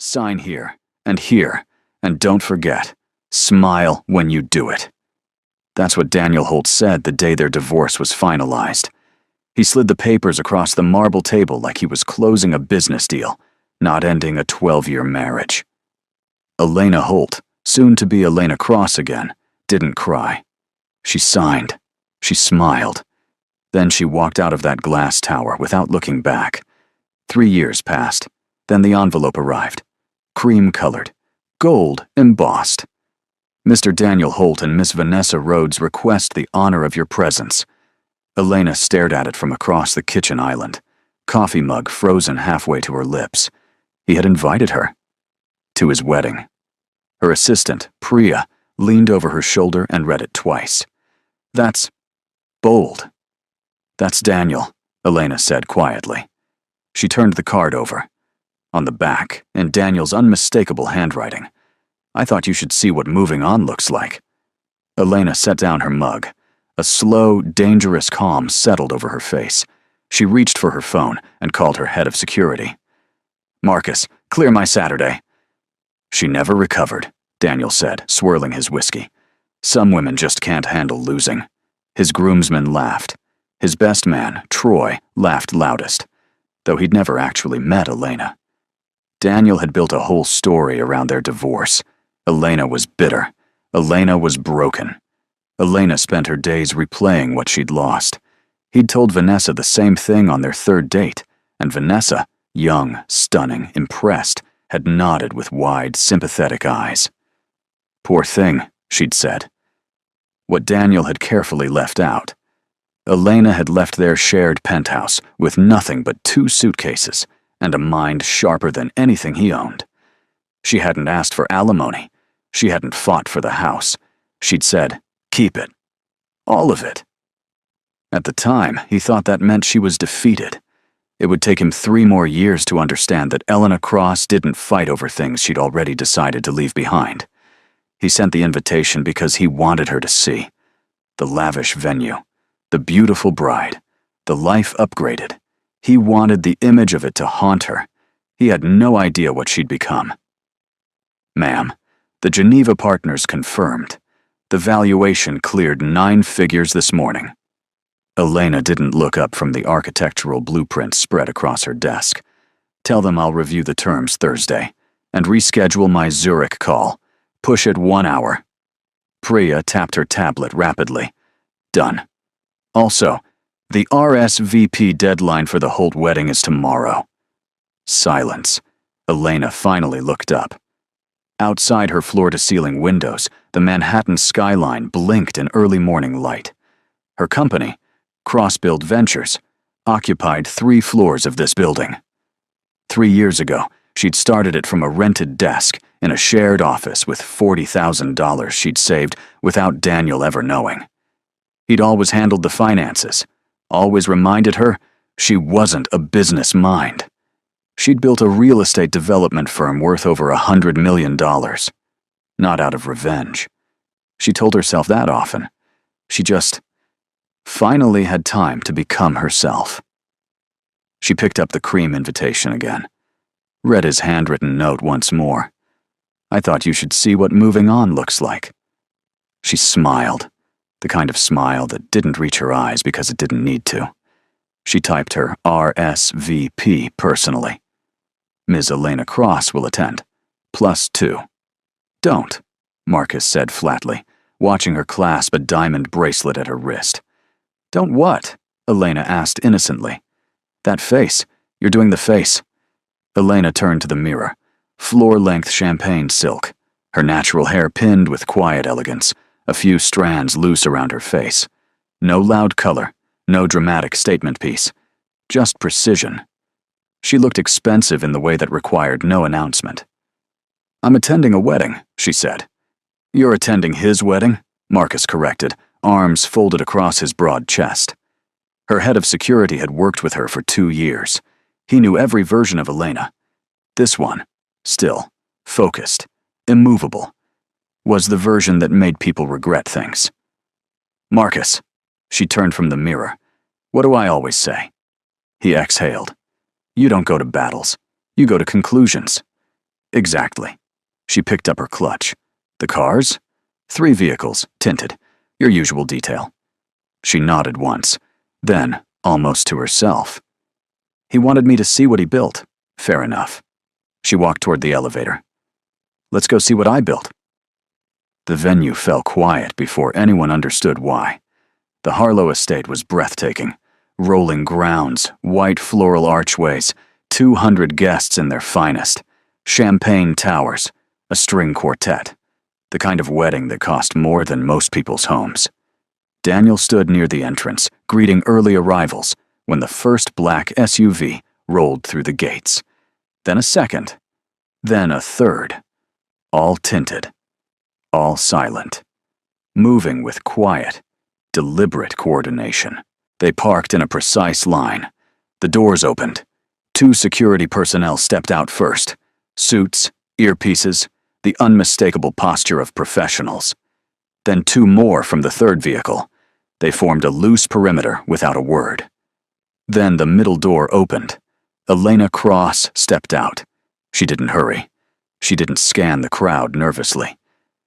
Sign here, and don't forget, smile when you do it. That's what Daniel Holt said the day their divorce was finalized. He slid the papers across the marble table like he was closing a business deal, not ending a 12-year marriage. Elena Holt, soon to be Elena Cross again, didn't cry. She signed. She smiled. Then she walked out of that glass tower without looking back. 3 years passed. Then the envelope arrived. Cream-colored. Gold embossed. Mr. Daniel Holt and Miss Vanessa Rhodes request the honor of your presence. Elena stared at it from across the kitchen island, coffee mug frozen halfway to her lips. He had invited her to his wedding. Her assistant, Priya, leaned over her shoulder and read it twice. That's bold. That's Daniel, Elena said quietly. She turned the card over. On the back, in Daniel's unmistakable handwriting, I thought you should see what moving on looks like. Elena set down her mug. A slow, dangerous calm settled over her face. She reached for her phone and called her head of security. Marcus, clear my Saturday. She never recovered, Daniel said, swirling his whiskey. Some women just can't handle losing. His groomsmen laughed. His best man, Troy, laughed loudest, though he'd never actually met Elena. Daniel had built a whole story around their divorce. Elena was bitter. Elena was broken. Elena spent her days replaying what she'd lost. He'd told Vanessa the same thing on their third date, and Vanessa, young, stunning, impressed, had nodded with wide, sympathetic eyes. Poor thing, she'd said. What Daniel had carefully left out. Elena had left their shared penthouse with nothing but 2 suitcases and a mind sharper than anything he owned. She hadn't asked for alimony. She hadn't fought for the house. She'd said, keep it. All of it. At the time, he thought that meant she was defeated. It would take him 3 more years to understand that Elena Cross didn't fight over things she'd already decided to leave behind. He sent the invitation because he wanted her to see. The lavish venue. The beautiful bride. The life upgraded. He wanted the image of it to haunt her. He had no idea what she'd become. Ma'am, the Geneva partners confirmed. The valuation cleared 9 figures this morning. Elena didn't look up from the architectural blueprints spread across her desk. Tell them I'll review the terms Thursday, and reschedule my Zurich call. Push it 1 hour. Priya tapped her tablet rapidly. Done. Also, the RSVP deadline for the Holt wedding is tomorrow. Silence. Elena finally looked up. Outside her floor-to-ceiling windows, the Manhattan skyline blinked in early morning light. Her company, Crossbuild Ventures, occupied 3 floors of this building. 3 years ago, she'd started it from a rented desk in a shared office with $40,000 she'd saved without Daniel ever knowing. He'd always handled the finances, always reminded her she wasn't a business mind. She'd built a real estate development firm worth over $100 million. Not out of revenge. She told herself that often. She just finally had time to become herself. She picked up the cream invitation again. Read his handwritten note once more. I thought you should see what moving on looks like. She smiled, the kind of smile that didn't reach her eyes because it didn't need to. She typed her RSVP personally. Ms. Elena Cross will attend. +2. Don't, Marcus said flatly, watching her clasp a diamond bracelet at her wrist. Don't what? Elena asked innocently. That face. You're doing the face. Elena turned to the mirror. Floor-length champagne silk. Her natural hair pinned with quiet elegance, a few strands loose around her face. No loud color, no dramatic statement piece. Just precision. She looked expensive in the way that required no announcement. I'm attending a wedding, she said. You're attending his wedding? Marcus corrected, arms folded across his broad chest. Her head of security had worked with her for 2 years. He knew every version of Elena. This one, still, focused, immovable, was the version that made people regret things. Marcus, she turned from the mirror. What do I always say? He exhaled. You don't go to battles. You go to conclusions. Exactly. She picked up her clutch. The cars? 3 vehicles, tinted. Your usual detail. She nodded once, then, almost to herself. He wanted me to see what he built. Fair enough. She walked toward the elevator. Let's go see what I built. The venue fell quiet before anyone understood why. The Harlow estate was breathtaking. Rolling grounds, white floral archways, 200 guests in their finest, champagne towers, a string quartet, the kind of wedding that cost more than most people's homes. Daniel stood near the entrance, greeting early arrivals, when the first black SUV rolled through the gates. Then a second, then a third, all tinted, all silent, moving with quiet, deliberate coordination. They parked in a precise line. The doors opened. 2 security personnel stepped out first. Suits, earpieces, the unmistakable posture of professionals. Then 2 more from the third vehicle. They formed a loose perimeter without a word. Then the middle door opened. Elena Cross stepped out. She didn't hurry. She didn't scan the crowd nervously.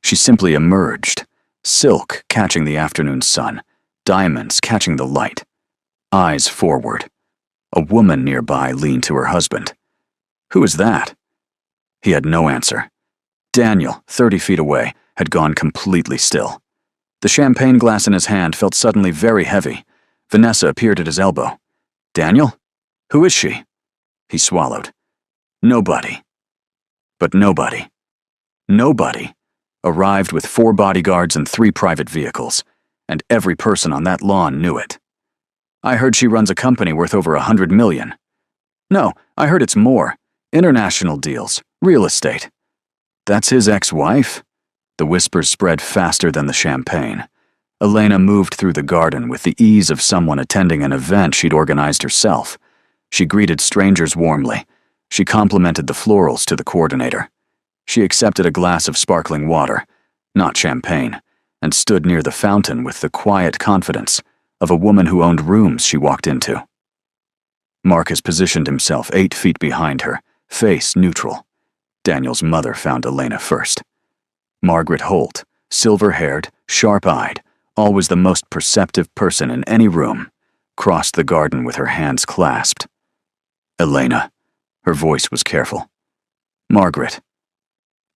She simply emerged, silk catching the afternoon sun, diamonds catching the light. Eyes forward. A woman nearby leaned to her husband. Who is that? He had no answer. Daniel, 30 feet away, had gone completely still. The champagne glass in his hand felt suddenly very heavy. Vanessa appeared at his elbow. Daniel? Who is she? He swallowed. Nobody. But nobody. Nobody arrived with 4 bodyguards and 3 private vehicles, and every person on that lawn knew it. I heard she runs a company worth over $100 million. No, I heard it's more. International deals, real estate. That's his ex-wife? The whispers spread faster than the champagne. Elena moved through the garden with the ease of someone attending an event she'd organized herself. She greeted strangers warmly. She complimented the florals to the coordinator. She accepted a glass of sparkling water, not champagne, and stood near the fountain with the quiet confidence of a woman who owned rooms she walked into. Marcus positioned himself 8 feet behind her, face neutral. Daniel's mother found Elena first. Margaret Holt, silver-haired, sharp-eyed, always the most perceptive person in any room, crossed the garden with her hands clasped. Elena. Her voice was careful. Margaret.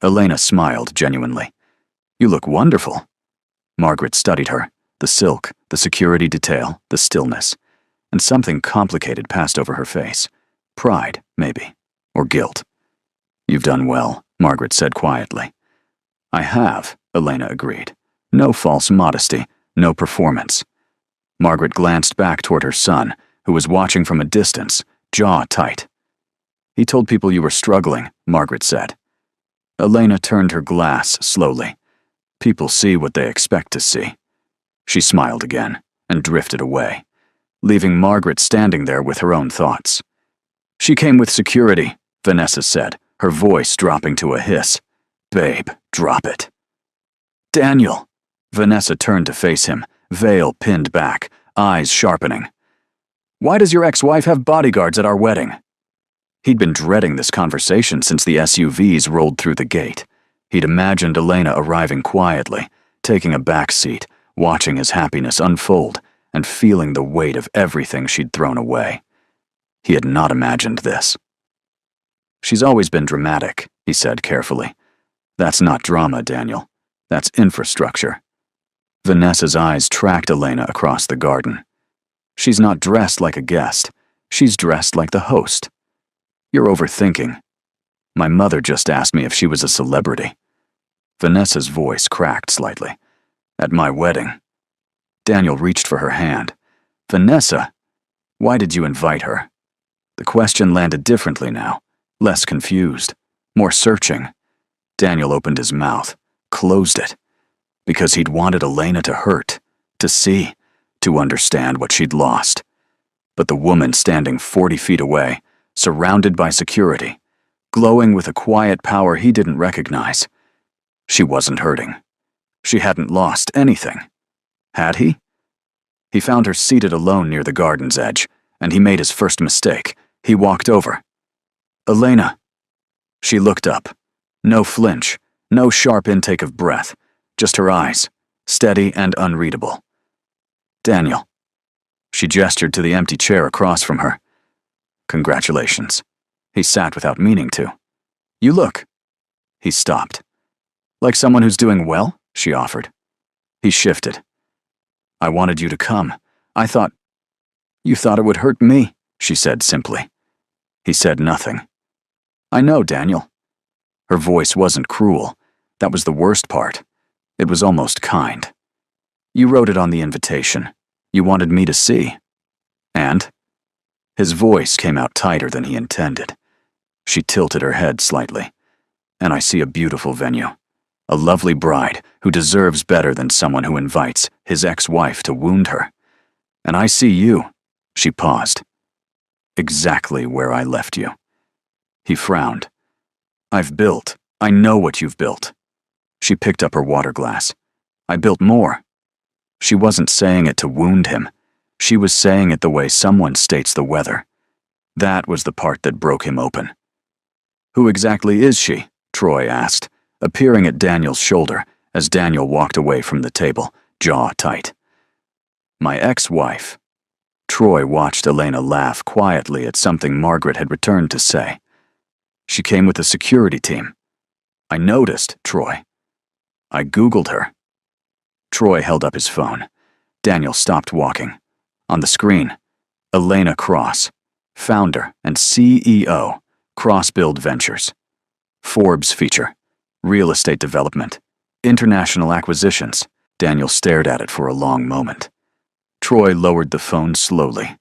Elena smiled genuinely. You look wonderful. Margaret studied her, the silk, the security detail, the stillness, and something complicated passed over her face. Pride, maybe, or guilt. You've done well, Margaret said quietly. I have, Elena agreed. No false modesty, no performance. Margaret glanced back toward her son, who was watching from a distance, jaw tight. He told people you were struggling, Margaret said. Elena turned her glass slowly. People see what they expect to see. She smiled again and drifted away, leaving Margaret standing there with her own thoughts. She came with security, Vanessa said, her voice dropping to a hiss. Babe, drop it. Daniel! Vanessa turned to face him, veil pinned back, eyes sharpening. Why does your ex-wife have bodyguards at our wedding? He'd been dreading this conversation since the SUVs rolled through the gate. He'd imagined Elena arriving quietly, taking a back seat, watching his happiness unfold, and feeling the weight of everything she'd thrown away. He had not imagined this. She's always been dramatic, he said carefully. That's not drama, Daniel. That's infrastructure. Vanessa's eyes tracked Elena across the garden. She's not dressed like a guest. She's dressed like the host. You're overthinking. My mother just asked me if she was a celebrity. Vanessa's voice cracked slightly. At my wedding. Daniel reached for her hand. Vanessa, why did you invite her? The question landed differently now, less confused, more searching. Daniel opened his mouth, closed it, because he'd wanted Elena to hurt, to see, to understand what she'd lost. But the woman standing 40 feet away, surrounded by security, glowing with a quiet power he didn't recognize. She wasn't hurting. She hadn't lost anything. Had he? He found her seated alone near the garden's edge, and he made his first mistake. He walked over. Elena. She looked up, No flinch, no sharp intake of breath, just her eyes, steady and unreadable. Daniel. She gestured to the empty chair across from her. Congratulations. He sat without meaning to. You look. He stopped. Like someone who's doing well, she offered. He shifted. I wanted you to come. I thought. You thought it would hurt me, she said simply. He said nothing. I know, Daniel. Her voice wasn't cruel. That was the worst part. It was almost kind. You wrote it on the invitation. You wanted me to see. And? His voice came out tighter than he intended. She tilted her head slightly. And I see a beautiful venue. A lovely bride who deserves better than someone who invites his ex-wife to wound her. And I see you. She paused. Exactly where I left you. He frowned. I know what you've built. She picked up her water glass. I built more. She wasn't saying it to wound him. She was saying it the way someone states the weather. That was the part that broke him open. Who exactly is she? Troy asked, appearing at Daniel's shoulder as Daniel walked away from the table, jaw tight. My ex-wife. Troy watched Elena laugh quietly at something Margaret had returned to say. She came with a security team. I noticed, Troy. I Googled her. Troy held up his phone. Daniel stopped walking. On the screen, Elena Cross, founder and CEO, Cross-Build Ventures. Forbes feature, real estate development, international acquisitions. Daniel stared at it for a long moment. Troy lowered the phone slowly.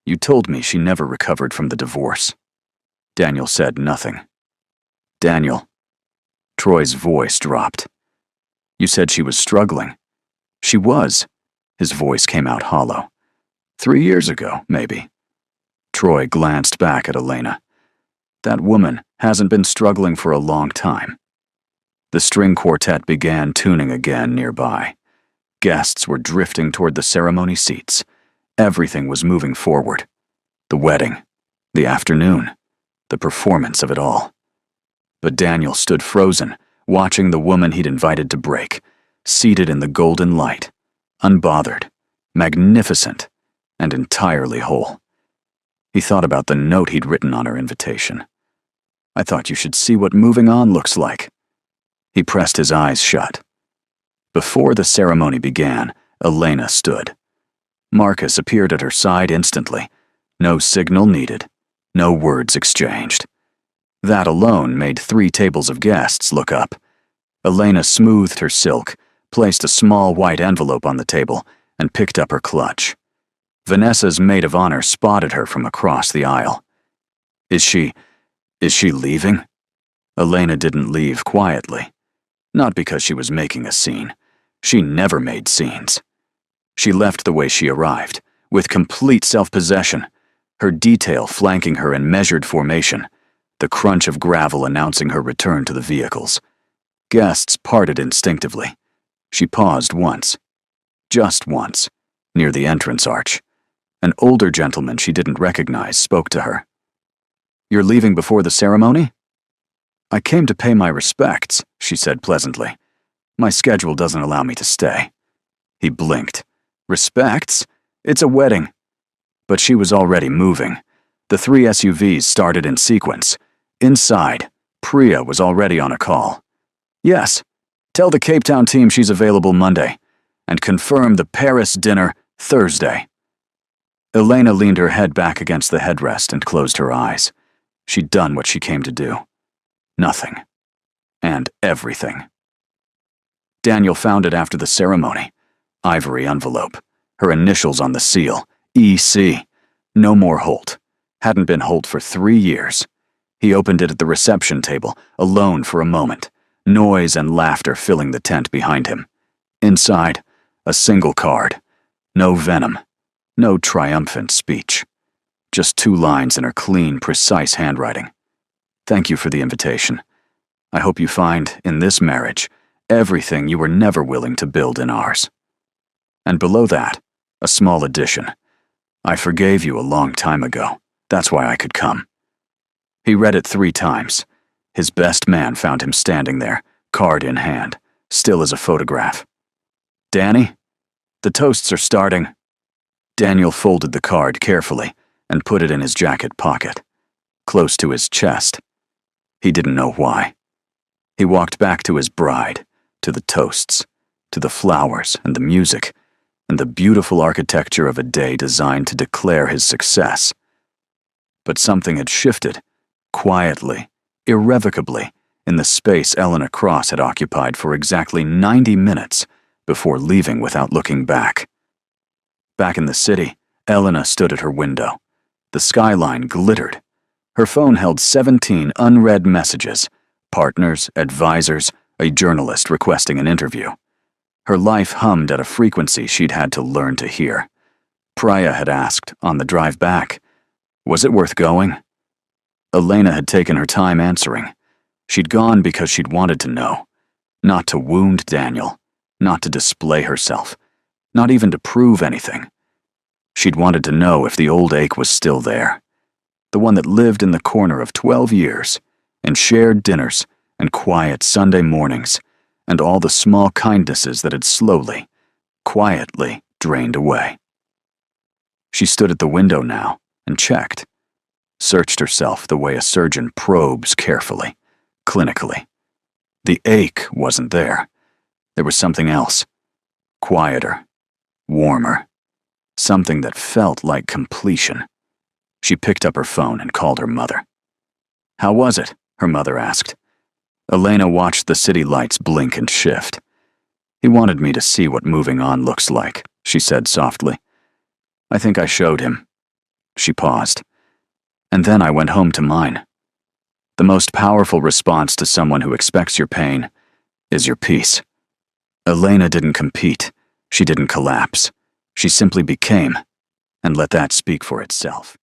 You told me she never recovered from the divorce. Daniel said nothing. Daniel. Troy's voice dropped. You said she was struggling. She was. His voice came out hollow. 3 years ago, maybe. Troy glanced back at Elena. That woman hasn't been struggling for a long time. The string quartet began tuning again nearby. Guests were drifting toward the ceremony seats. Everything was moving forward. The wedding, the afternoon, the performance of it all. But Daniel stood frozen, watching the woman he'd invited to break, seated in the golden light, unbothered, magnificent, and entirely whole. He thought about the note he'd written on her invitation. I thought you should see what moving on looks like. He pressed his eyes shut. Before the ceremony began, Elena stood. Marcus appeared at her side instantly. No signal needed. No words exchanged. That alone made 3 tables of guests look up. Elena smoothed her silk, placed a small white envelope on the table, and picked up her clutch. Vanessa's maid of honor spotted her from across the aisle. Is she leaving? Elena didn't leave quietly. Not because she was making a scene. She never made scenes. She left the way she arrived, with complete self-possession, her detail flanking her in measured formation, the crunch of gravel announcing her return to the vehicles. Guests parted instinctively. She paused once. Just once, near the entrance arch. An older gentleman she didn't recognize spoke to her. You're leaving before the ceremony? I came to pay my respects, she said pleasantly. My schedule doesn't allow me to stay. He blinked. Respects? It's a wedding. But she was already moving. The 3 SUVs started in sequence. Inside, Priya was already on a call. Yes, tell the Cape Town team she's available Monday, and confirm the Paris dinner Thursday. Elena leaned her head back against the headrest and closed her eyes. She'd done what she came to do. Nothing. And everything. Daniel found it after the ceremony. Ivory envelope. Her initials on the seal. EC. No more Holt. Hadn't been Holt for 3 years. He opened it at the reception table, alone for a moment. Noise and laughter filling the tent behind him. Inside, a single card. No venom. No triumphant speech. Just 2 lines in her clean, precise handwriting. Thank you for the invitation. I hope you find, in this marriage, everything you were never willing to build in ours. And below that, a small addition. I forgave you a long time ago. That's why I could come. He read it 3 times. His best man found him standing there, card in hand, still as a photograph. "Danny, the toasts are starting." Daniel folded the card carefully and put it in his jacket pocket, close to his chest. He didn't know why. He walked back to his bride, to the toasts, to the flowers and the music, and the beautiful architecture of a day designed to declare his success. But something had shifted, quietly, irrevocably, in the space Elena Cross had occupied for exactly 90 minutes before leaving without looking back. Back in the city, Elena stood at her window. The skyline glittered. Her phone held 17 unread messages, partners, advisors, a journalist requesting an interview. Her life hummed at a frequency she'd had to learn to hear. Priya had asked, on the drive back, was it worth going? Elena had taken her time answering. She'd gone because she'd wanted to know. Not to wound Daniel, not to display herself, not even to prove anything. She'd wanted to know if the old ache was still there. The one that lived in the corner of 12 years, and shared dinners, and quiet Sunday mornings, and all the small kindnesses that had slowly, quietly drained away. She stood at the window now and checked, searched herself the way a surgeon probes carefully, clinically. The ache wasn't there. There was something else, quieter, warmer, something that felt like completion. She picked up her phone and called her mother. "How was it?" her mother asked. Elena watched the city lights blink and shift. "He wanted me to see what moving on looks like," she said softly. "I think I showed him." She paused. "And then I went home to mine." The most powerful response to someone who expects your pain is your peace. Elena didn't compete. She didn't collapse. She simply became, and let that speak for itself.